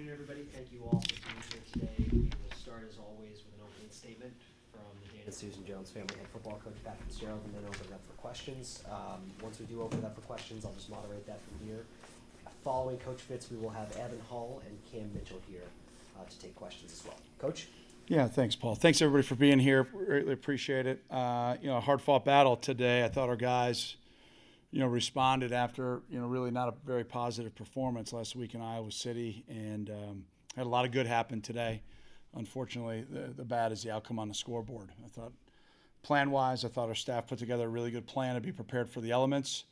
afternoon, everybody. Thank you all for being here today. We will start, as always, with an opening statement from the Dan and Susan Jones family head football coach, Pat Fitzgerald, and then open it up for questions. Once we do open it up for questions, I'll just moderate that from here. Following Coach Fitz, we will have Evan Hull and Cam Mitchell here to take questions as well. Coach? Yeah, thanks, Paul. Thanks, everybody, for being here. Really appreciate it. A hard-fought battle today. I thought our guys, responded after, really not a very positive performance last week in Iowa City, and had a lot of good happen today. Unfortunately, the bad is the outcome on the scoreboard. I thought, plan-wise, our staff put together a really good plan to be prepared for the elements,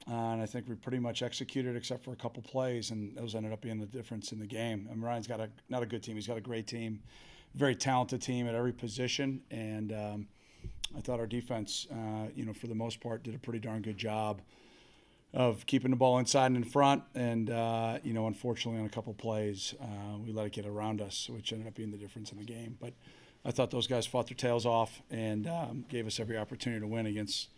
and I think we pretty much executed except for a couple plays, and those ended up being the difference in the game. And Ryan's got not a good team. He's got a great team, very talented team at every position, and I thought our defense, for the most part, did a pretty darn good job of keeping the ball inside and in front. And, unfortunately, on a couple plays, we let it get around us, which ended up being the difference in the game. But I thought those guys fought their tails off and gave us every opportunity to win against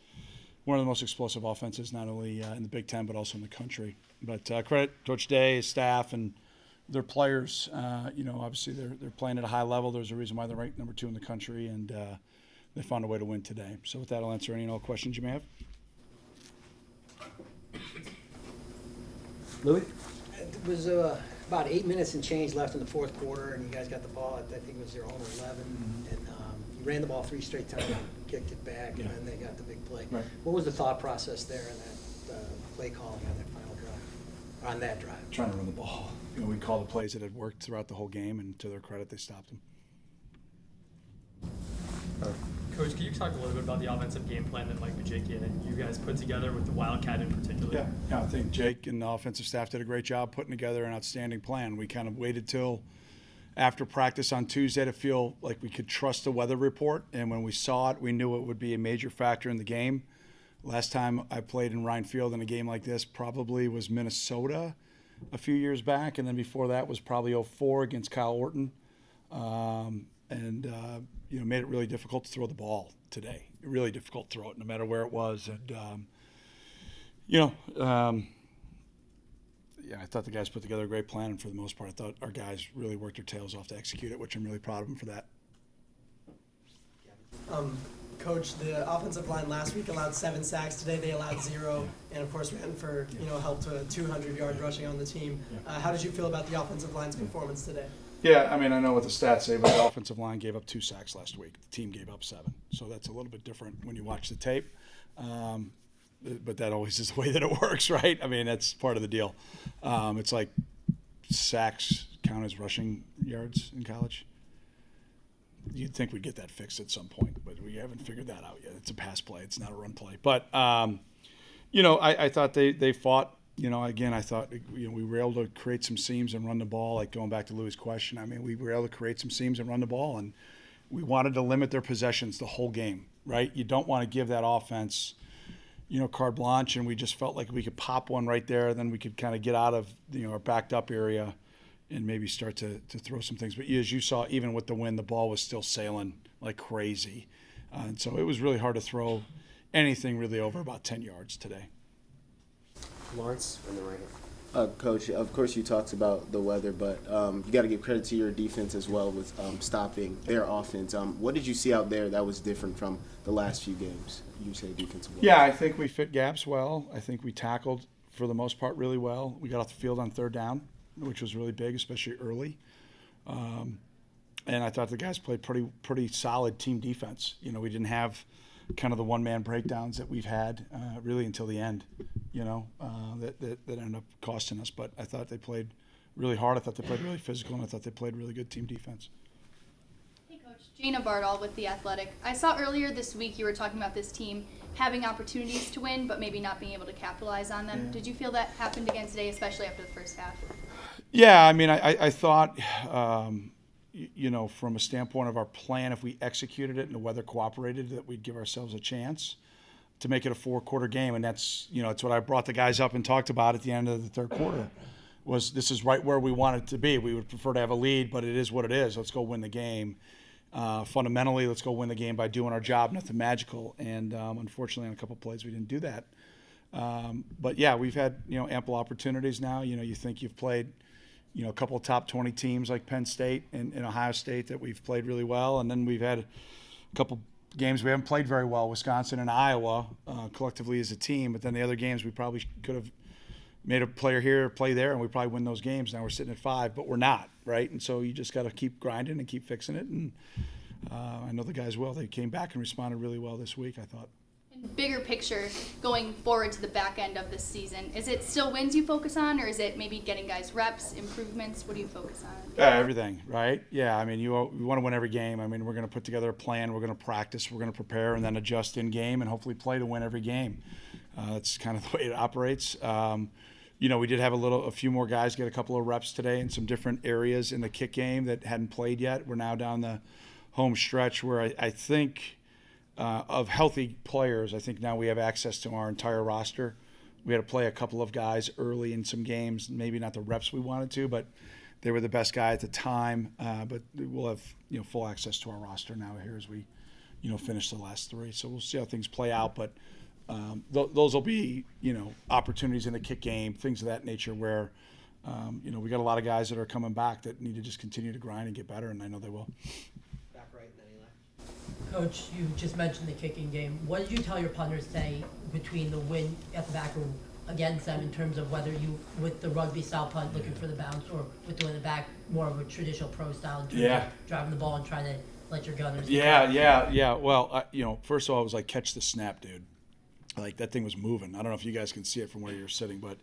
one of the most explosive offenses, not only in the Big Ten but also in the country. But credit Coach Day, his staff, and their players. Obviously they're playing at a high level. There's a reason why they're ranked number 2 in the country, and they found a way to win today. So with that, I'll answer any and all questions you may have. Louis? It was about 8 minutes and change left in the fourth quarter, and you guys got the ball at, I think it was your own 11, and you ran the ball 3 straight times, kicked it back, and then they got the big play. Right. What was the thought process there in that play calling on that final drive, on that drive? Trying to run the ball. We called the plays that had worked throughout the whole game, and to their credit, they stopped them. Coach, can you talk a little bit about the offensive game plan that Mike Majicki and you guys put together with the Wildcat in particular? Yeah, I think Jake and the offensive staff did a great job putting together an outstanding plan. We kind of waited till after practice on Tuesday to feel like we could trust the weather report, and when we saw it, we knew it would be a major factor in the game. Last time I played in Ryan Field in a game like this probably was Minnesota a few years back, and then before that was probably 2004 against Kyle Orton. Made it really difficult to throw the ball today. Really difficult to throw it, no matter where it was. And, I thought the guys put together a great plan, and for the most part, I thought our guys really worked their tails off to execute it, which I'm really proud of them for that. Coach, the offensive line last week allowed 7 sacks. Today they allowed 0, and of course ran for help to 200-yard rushing on the team. How did you feel about the offensive line's performance today? Yeah, I know what the stats say, but the offensive line gave up 2 sacks last week. The team gave up 7, so that's a little bit different when you watch the tape. But that always is the way that it works, right? That's part of the deal. It's like sacks count as rushing yards in college. You'd think we'd get that fixed at some point, but we haven't figured that out yet. It's a pass play. It's not a run play. But, I thought they fought. I thought, we were able to create some seams and run the ball, like going back to Louis' question. We were able to create some seams and run the ball, and we wanted to limit their possessions the whole game, right? You don't want to give that offense, carte blanche, and we just felt like we could pop one right there, then we could kind of get out of, our backed up area and maybe start to throw some things. But as you saw, even with the wind, the ball was still sailing like crazy. And so it was really hard to throw anything really over about 10 yards today. Lawrence, on the right hand. Coach, of course you talked about the weather, but you got to give credit to your defense as well with stopping their offense. What did you see out there that was different from the last few games? You say defensive. Yeah, I think we fit gaps well. I think we tackled, for the most part, really well. We got off the field on 3rd down, which was really big, especially early. And I thought the guys played pretty solid team defense. We didn't have kind of the one-man breakdowns that we've had really until the end, that ended up costing us. But I thought they played really hard. I thought they played really physical, and I thought they played really good team defense. Hey, Coach. Jana Bardall with The Athletic. I saw earlier this week you were talking about this team having opportunities to win, but maybe not being able to capitalize on them. Yeah. Did you feel that happened again today, especially after the first half? Yeah, I thought, from a standpoint of our plan, if we executed it and the weather cooperated, that we'd give ourselves a chance to make it a 4-quarter game. And that's, it's what I brought the guys up and talked about at the end of the 3rd quarter, was this is right where we want it to be. We would prefer to have a lead, but it is what it is. Let's go win the game. Fundamentally, let's go win the game by doing our job, nothing magical. And unfortunately, on a couple of plays, we didn't do that. But, yeah, we've had, ample opportunities now. You think you've played you know, a couple of top 20 teams like Penn State and Ohio State that we've played really well. And then we've had a couple games we haven't played very well, Wisconsin and Iowa, collectively as a team. But then the other games we probably could have made a player here, play there, and we probably win those games. Now we're sitting at 5, but we're not, right? And so you just got to keep grinding and keep fixing it. And I know the guys will. They came back and responded really well this week, I thought. Bigger picture going forward to the back end of this season, is it still wins you focus on, or is it maybe getting guys reps, improvements? What do you focus on? Everything, right? Yeah, I mean, you want to win every game. I mean, we're going to put together a plan, we're going to practice, we're going to prepare, and then adjust in game and hopefully play to win every game. That's kind of the way it operates. You know, we did have a few more guys get a couple of reps today in some different areas in the kick game that hadn't played yet. We're now down the home stretch where I think of healthy players, I think now we have access to our entire roster. We had to play a couple of guys early in some games, maybe not the reps we wanted to, but they were the best guy at the time. But we'll have, you know, full access to our roster now here as we, you know, finish the last 3. So we'll see how things play out. But those will be, you know, opportunities in the kick game, things of that nature where, you know, we got a lot of guys that are coming back that need to just continue to grind and get better, and I know they will. Back right, and then Eli. Coach, you just mentioned the kicking game. What did you tell your punters today between the win at the back room against them in terms of whether you, with the rugby style punt, looking for the bounce, or with doing the back, more of a traditional pro style, in terms of driving the ball and trying to let your gunners? Yeah. Well, you know, first of all, it was like catch the snap, dude. Like that thing was moving. I don't know if you guys can see it from where you're sitting, but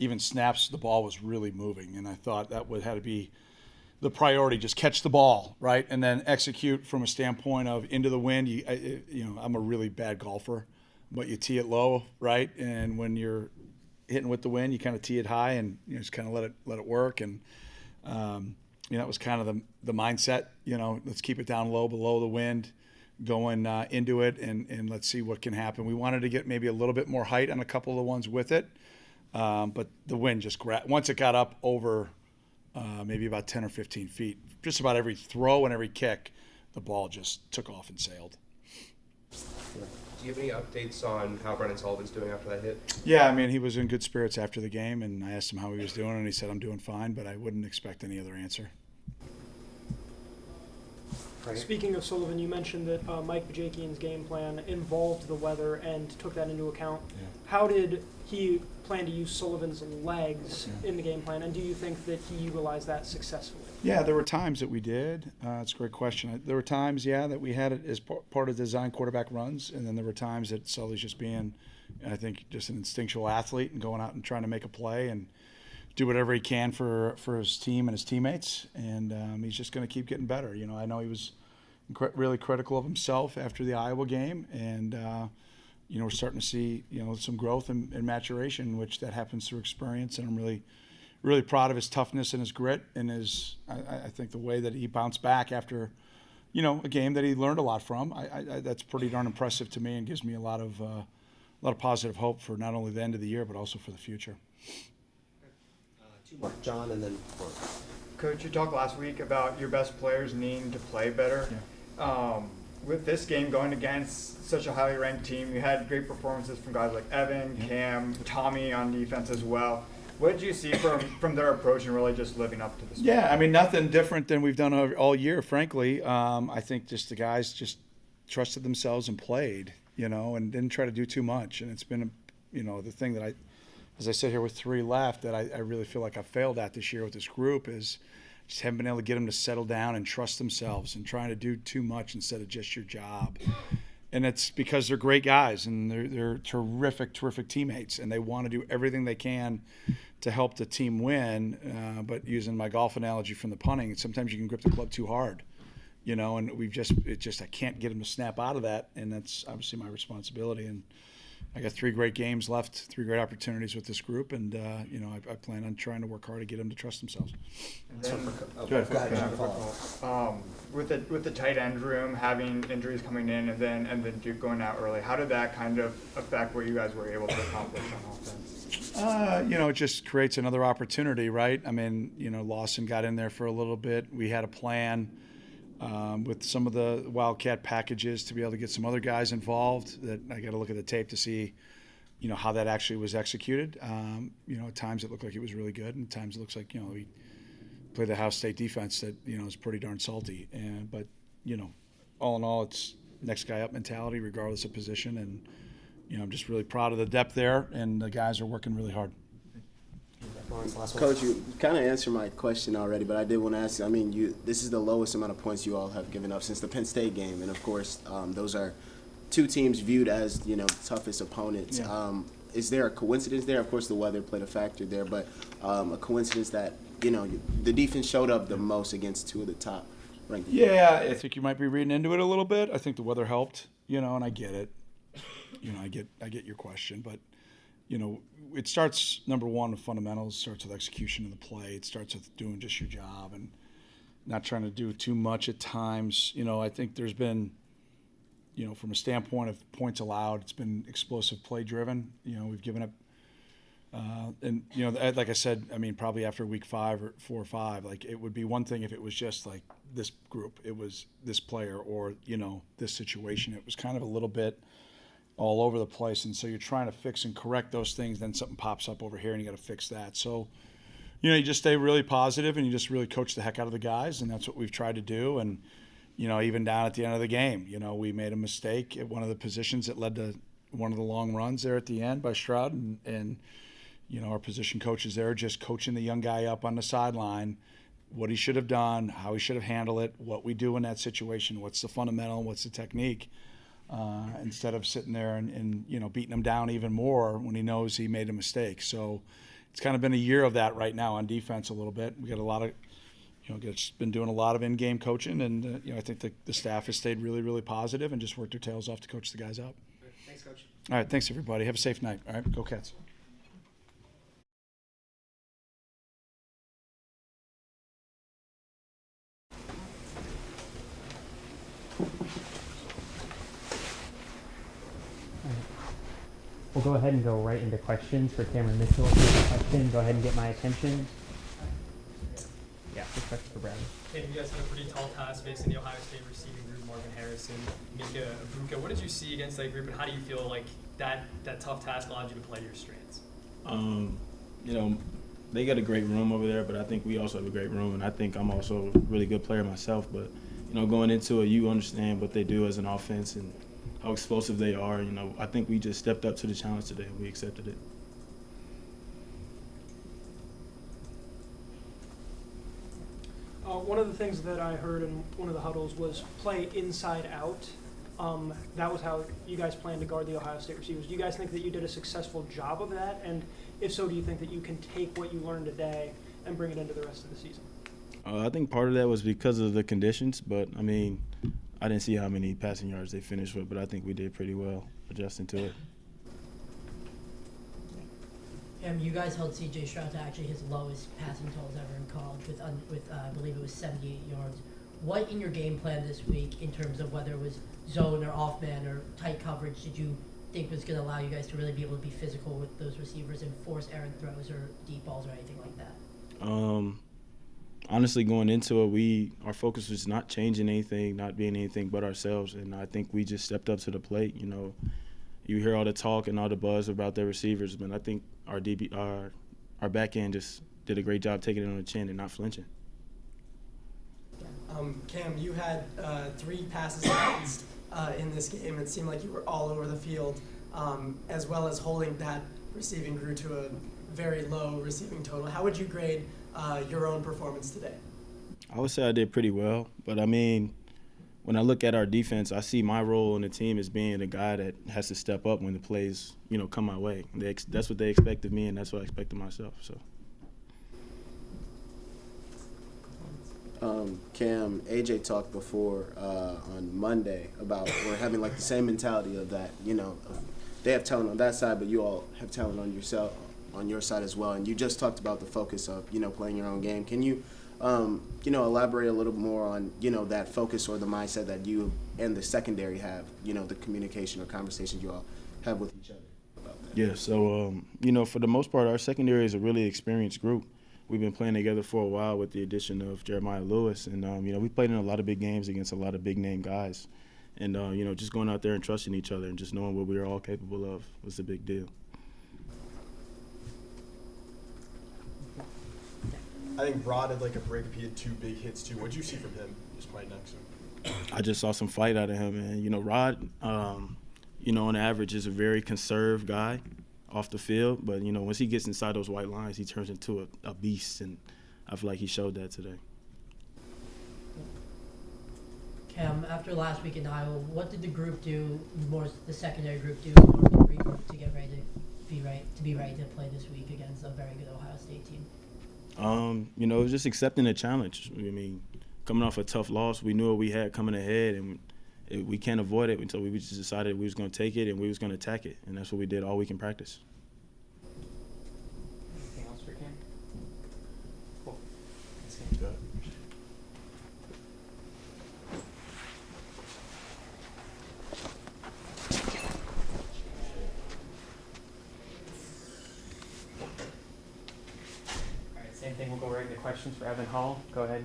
even snaps, the ball was really moving, and I thought that had to be the priority. Just catch the ball, right, and then execute from a standpoint of into the wind. You know, I'm a really bad golfer, but you tee it low, right, and when you're hitting with the wind, you kind of tee it high, and you know, just kind of let it work. And you know, that was kind of the mindset. You know, let's keep it down low, below the wind, going into it, and let's see what can happen. We wanted to get maybe a little bit more height on a couple of the ones with it, but the wind just once it got up over maybe about 10 or 15 feet, just about every throw and every kick, the ball just took off and sailed. Do you have any updates on how Brennan Sullivan's doing after that hit? Yeah, I mean, he was in good spirits after the game, and I asked him how he was doing, and he said, I'm doing fine, but I wouldn't expect any other answer. Speaking of Sullivan, you mentioned that Mike Bajakian's game plan involved the weather and took that into account. Yeah. How did he plan to use Sullivan's legs in the game plan, and do you think that he utilized that successfully? Yeah, there were times that we did. It's a great question. There were times, that we had it as part of design quarterback runs, and then there were times that Sully's just being, I think, just an instinctual athlete and going out and trying to make a play and do whatever he can for his team and his teammates, and he's just going to keep getting better. You know, I know he was really critical of himself after the Iowa game, and you know, we're starting to see, you know, some growth and maturation, which that happens through experience, and I'm really proud of his toughness and his grit and his I think the way that he bounced back after, you know, a game that he learned a lot from. That's pretty darn impressive to me, and gives me a lot of positive hope for not only the end of the year but also for the future. 2 more, John, and then Mark. Coach, you talked last week about your best players needing to play better. Yeah. With this game going against such a highly ranked team, you had great performances from guys like Evan, Cam, Tommy on defense as well. What did you see from their approach and really just living up to this? Yeah, I mean, nothing different than we've done all year, frankly. I think just the guys just trusted themselves and played, you know, and didn't try to do too much. And it's been, you know, the thing that as I sit here with 3 left, that I really feel like I failed at this year with this group is just haven't been able to get them to settle down and trust themselves and trying to do too much instead of just your job. And it's because they're great guys and they're terrific teammates, and they want to do everything they can to help the team win. But using my golf analogy from the punting, sometimes you can grip the club too hard, you know, and I can't get them to snap out of that, and that's obviously my responsibility. And I got 3 great games left, 3 great opportunities with this group, and you know, I plan on trying to work hard to get them to trust themselves. And then, Go ahead, John, follow. With the tight end room having injuries coming in and then Duke going out early, how did that kind of affect what you guys were able to accomplish on offense? You know, it just creates another opportunity, right? I mean, you know, Lawson got in there for a little bit. We had a plan with some of the Wildcat packages to be able to get some other guys involved. That I got to look at the tape to see, you know, how that actually was executed. You know, at times it looked like it was really good, and at times it looks like, you know, we play the Ohio State defense that, is pretty darn salty. But, all in all, it's next guy up mentality regardless of position. And, I'm just really proud of the depth there, and the guys are working really hard. Lawrence, last one. Coach, you kind of answered my question already, but I did want to ask you. I mean, this is the lowest amount of points you all have given up since the Penn State game, and of course, those are two teams viewed as the toughest opponents. Yeah. Is there a coincidence there? Of course, the weather played a factor there, but a coincidence that the defense showed up the most against two of the top ranked. Yeah, I think you might be reading into it a little bit. I think the weather helped, and I get it. I get your question, but it starts, number one, with fundamentals. It starts with execution of the play. It starts with doing just your job and not trying to do too much at times. I think there's been, from a standpoint of points allowed, it's been explosive play driven. We've given up, and like I said, I mean, probably after week 5 or 4 or 5, like it would be one thing if it was just like this group, it was this player or this situation. It was kind of a little bit all over the place, and so you're trying to fix and correct those things, then something pops up over here and you got to fix that. So you just stay really positive and you just really coach the heck out of the guys, and that's what we've tried to do. And even down at the end of the game, we made a mistake at one of the positions that led to one of the long runs there at the end by Stroud, and our position coaches there just coaching the young guy up on the sideline, what he should have done, how he should have handled it, what we do in that situation, what's the fundamental, what's the technique, instead of sitting there and beating him down even more when he knows he made a mistake. So it's kind of been a year of that right now on defense a little bit. We got a lot of, just been doing a lot of in-game coaching, and I think the staff has stayed really, really positive and just worked their tails off to coach the guys up. Thanks, Coach. All right, thanks everybody. Have a safe night. All right, go Cats. We'll go ahead and go right into questions for Cameron Mitchell. If you have a question, go ahead and get my attention. Yeah, quick question for Bradley. Hey, you guys had a pretty tall task facing the Ohio State receiving group, Marvin Harrison, Mika Ibuka. What did you see against that group, and how do you feel like that tough task allowed you to play to your strengths? They got a great room over there, but I think we also have a great room, and I think I'm also a really good player myself. But, going into it, you understand what they do as an offense and how explosive they are. I think we just stepped up to the challenge today, and we accepted it. One of the things that I heard in one of the huddles was play inside out. That was how you guys plan to guard the Ohio State receivers. Do you guys think that you did a successful job of that? And if so, do you think that you can take what you learned today and bring it into the rest of the season? I think part of that was because of the conditions, but, I didn't see how many passing yards they finished with, but I think we did pretty well adjusting to it. You guys held C.J. Stroud to actually his lowest passing totals ever in college with I believe it was 78 yards. What in your game plan this week, in terms of whether it was zone or off man or tight coverage, did you think was going to allow you guys to really be able to be physical with those receivers and force errant throws or deep balls or anything like that? Honestly, going into it, our focus was not changing anything, not being anything but ourselves, and I think we just stepped up to the plate. You hear all the talk and all the buzz about their receivers, but I think our back end just did a great job taking it on the chin and not flinching. Cam, you had 3 passes against in this game. It seemed like you were all over the field, as well as holding that receiving crew to a very low receiving total. How would you grade your own performance today? I would say I did pretty well, but when I look at our defense, I see my role in the team as being a guy that has to step up when the plays, come my way. That's what they expect of me, and that's what I expect of myself. So. Cam, AJ talked before on Monday about we're having like the same mentality of that. They have talent on that side, but you all have talent on your side as well. And you just talked about the focus of playing your own game. Can you elaborate a little more on that focus or the mindset that you and the secondary have? The communication or conversations you all have with each other about that. Yeah. So for the most part, our secondary is a really experienced group. We've been playing together for a while with the addition of Jeremiah Lewis, and we played in a lot of big games against a lot of big name guys, and just going out there and trusting each other and just knowing what we were all capable of was a big deal. I think Rod had like a break. He had 2 big hits too. What'd you see from him just playing next to him? I just saw some fight out of him, and Rod, on average, is a very conserved guy off the field. But once he gets inside those white lines, he turns into a beast, and I feel like he showed that today. Cam, after last week in Iowa, what did the group do, more the secondary group do, in order to regroup to get ready to be ready to play this week against a very good Ohio State team? It was just accepting the challenge. I mean, coming off a tough loss, we knew what we had coming ahead, and we can't avoid it until we just decided we was going to take it and we was going to attack it, and that's what we did all week in practice. Anything else for Cam? Cool. Good. All right, same thing. We'll go right into questions for Evan Hall. Go ahead,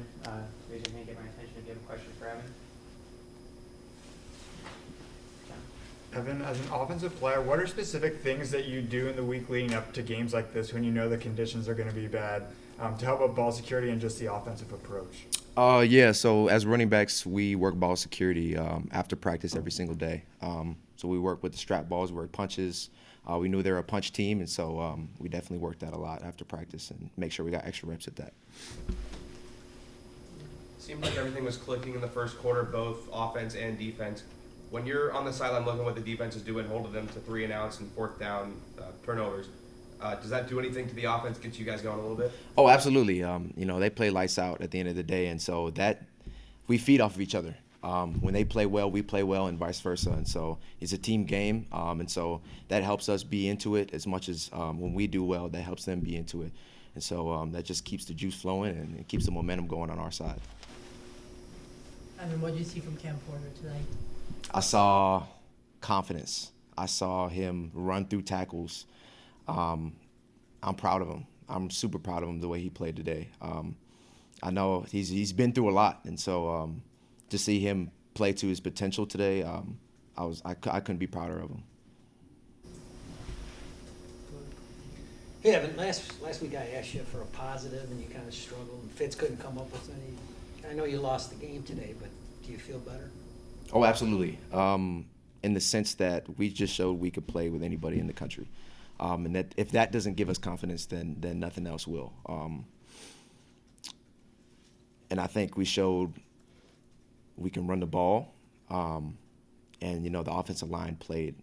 raise your hand, get my attention if you have a question for Evan. Evan, as an offensive player, what are specific things that you do in the week leading up to games like this when you know the conditions are going to be bad to help with ball security and just the offensive approach? So as running backs, we work ball security after practice every single day. So we work with the strap balls, we work punches. We knew they were a punch team, and so we definitely worked that a lot after practice and make sure we got extra reps at that. Seemed like everything was clicking in the first quarter, both offense and defense. When you're on the sideline looking what the defense is doing, holding them to 3 and outs and 4th down turnovers, does that do anything to the offense, get you guys going a little bit? Oh, absolutely. They play lights out at the end of the day, and so that we feed off of each other. When they play well, we play well, and vice versa. And so it's a team game, and so that helps us be into it as much as when we do well, that helps them be into it. And so that just keeps the juice flowing and it keeps the momentum going on our side. Evan, what did you see from Cam Porter tonight? I saw confidence. I saw him run through tackles. I'm proud of him. I'm super proud of him the way he played today. I know he's been through a lot, and so to see him play to his potential today, I couldn't be prouder of him. Yeah, but last week I asked you for a positive, and you kind of struggled, and Fitz couldn't come up with any. I know you lost the game today, but do you feel better? Oh, absolutely. In the sense that we just showed we could play with anybody in the country. And that if that doesn't give us confidence, then nothing else will. And I think we showed we can run the ball. And, the offensive line played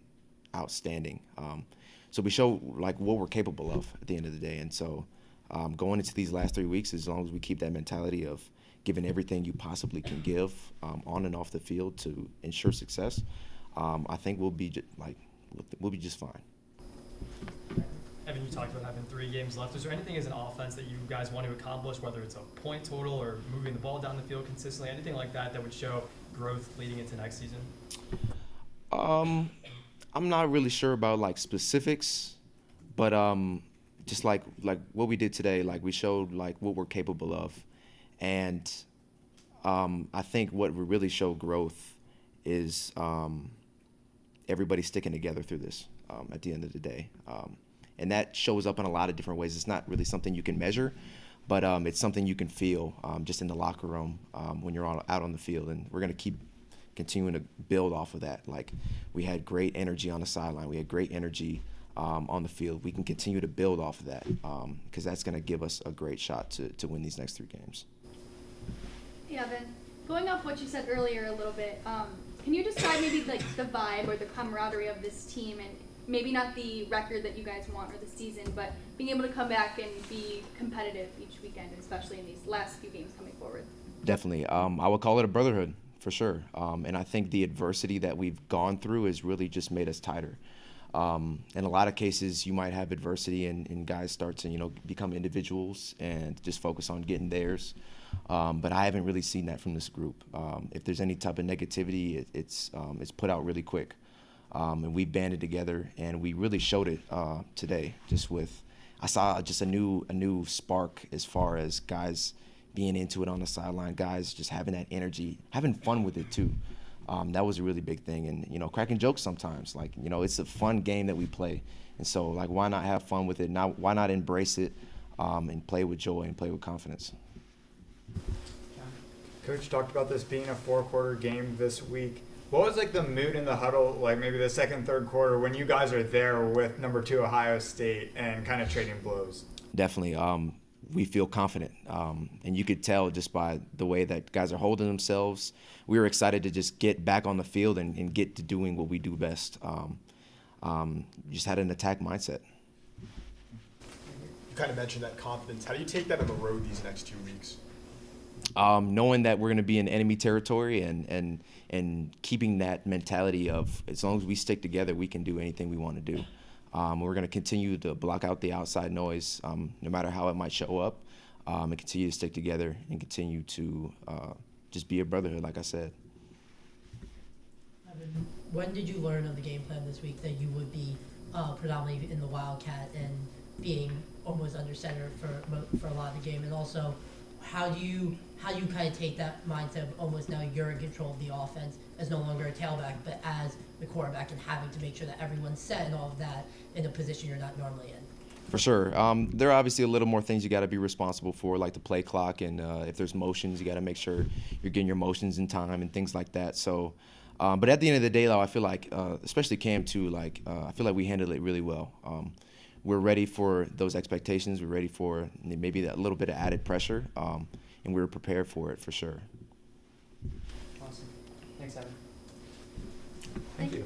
outstanding. So we showed, what we're capable of at the end of the day. And so going into these last 3 weeks, as long as we keep that mentality of giving everything you possibly can give on and off the field to ensure success, I think we'll be just fine. Evan, you talked about having 3 games left. Is there anything as an offense that you guys want to accomplish, whether it's a point total or moving the ball down the field consistently, anything like that would show growth leading into next season? I'm not really sure about specifics, but just like what we did today, we showed what we're capable of. And I think what we really show growth is everybody sticking together through this at the end of the day. And that shows up in a lot of different ways. It's not really something you can measure, but it's something you can feel just in the locker room when you're out on the field. And we're going to keep continuing to build off of that. We had great energy on the sideline. We had great energy on the field. We can continue to build off of that because that's going to give us a great shot to win these next 3 games. Yeah, Evan, going off what you said earlier a little bit, can you describe maybe the vibe or the camaraderie of this team, and maybe not the record that you guys want or the season, but being able to come back and be competitive each weekend, especially in these last few games coming forward? Definitely. I would call it a brotherhood for sure. And I think the adversity that we've gone through has really just made us tighter. In a lot of cases, you might have adversity and guys start to, become individuals and just focus on getting theirs. But I haven't really seen that from this group. If there's any type of negativity, it's put out really quick. And we banded together, and we really showed it today. I saw just a new spark as far as guys being into it on the sideline, guys just having that energy, having fun with it too. That was a really big thing, and cracking jokes sometimes. It's a fun game that we play, and so why not have fun with it? Why not embrace it? and play with joy and play with confidence. Coach talked about this being a 4-quarter game this week. What was like the mood in the huddle, like maybe the second, third quarter, when you guys are there with number 2 Ohio State and kind of trading blows? Definitely. We feel confident, and you could tell just by the way that guys are holding themselves. We were excited to just get back on the field and get to doing what we do best. Just had an attack mindset. You kind of mentioned that confidence. How do you take that on the road these next 2 weeks? Knowing that we're going to be in enemy territory and keeping that mentality of as long as we stick together, we can do anything we want to do. We're going to continue to block out the outside noise, no matter how it might show up, and continue to stick together and continue to just be a brotherhood, like I said. Evan, when did you learn of the game plan this week that you would be predominantly in the Wildcat and being almost under center for a lot of the game? And also, how do you kind of take that mindset of almost now you're in control of the offense as no longer a tailback, but as the quarterback, and having to make sure that everyone's set and all of that in a position you're not normally in? For sure. There are obviously a little more things you got to be responsible for, like the play clock, and if there's motions, you got to make sure you're getting your motions in time and things like that. So, but at the end of the day, though, I feel like, especially Cam too, I feel like we handled it really well. We're ready for those expectations. We're ready for maybe that little bit of added pressure, and we were prepared for it for sure. Awesome. Thanks, Evan. Thank you.